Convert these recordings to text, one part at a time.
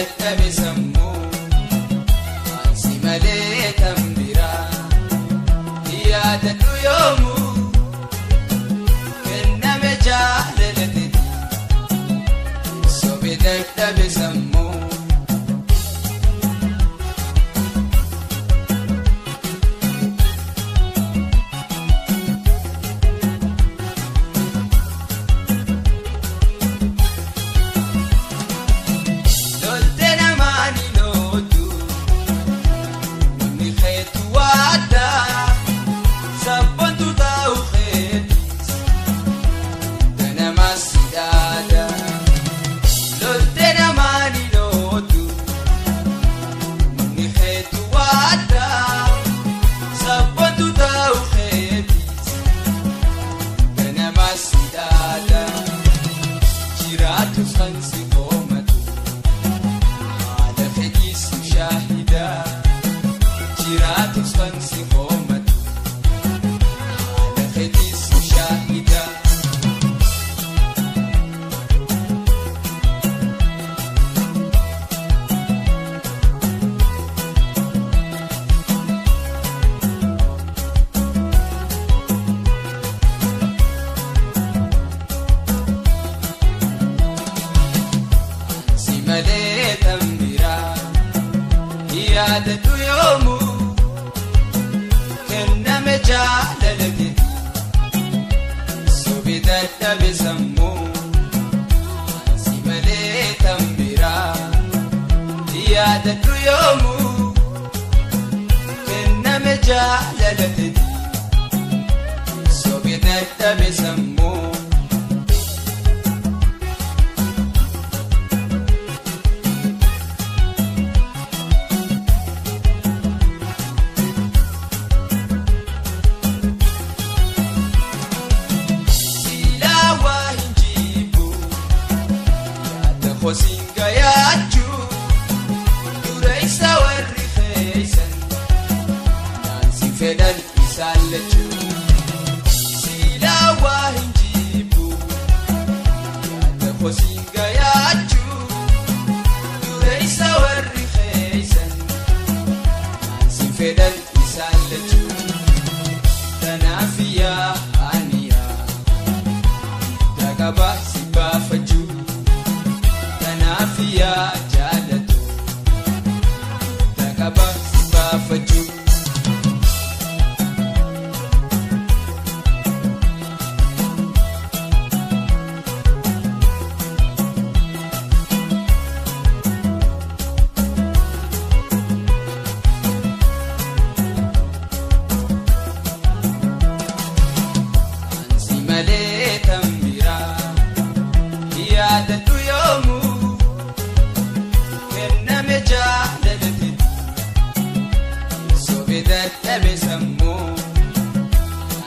dadhabe sammuu ansi malee kan biraa yaadadhu yoomuu kenname jaalalateeti sobe dadhabe sammuu yaadadhu yoomuu kenname jaalalateeti sobe dadhabe sammuu ansi malee kan biraa yaadadhu yoomuu kenname jaalalateeti sobe dadhabe sammuu Hosinga yachu dureisa warri feisan nansi fedal isalechu sila wahinjibu yada hosinga yachu dureisa warri feisan nansi fedal isalechu tanafiya aniya dagaba sibafaju Nafiya jaalatu takaba sibafaju ansi malee kan biraa yaadadhu yoomuu sobe dadhabe sammuu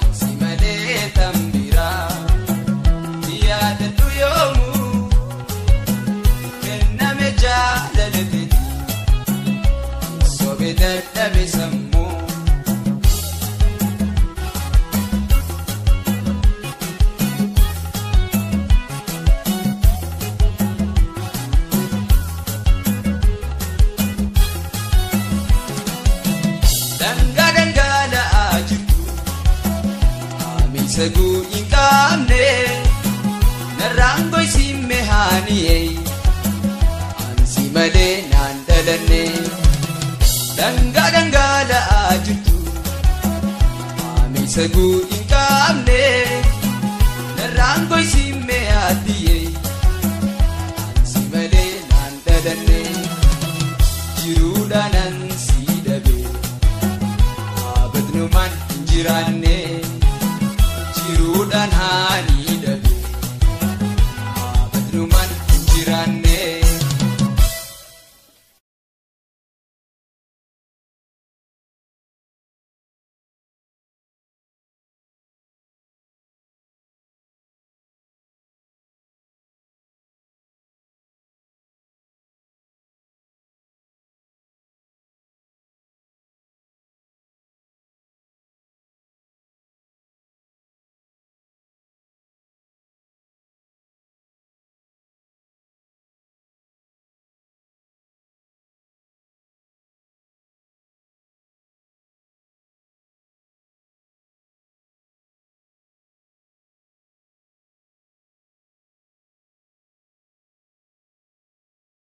ansi malee kan biraa yaadadhu yoomuu kenname jaalalateeti sobe dadhabe sammuu Saguu inkamne narango isimme haniye ansi malee naan dhalanne dangala ajirtu ami saguu inkamne narango isimme hadiye ansi malee naan dhalanne jiruudhaan ansi dhabe abadnumaan injiraan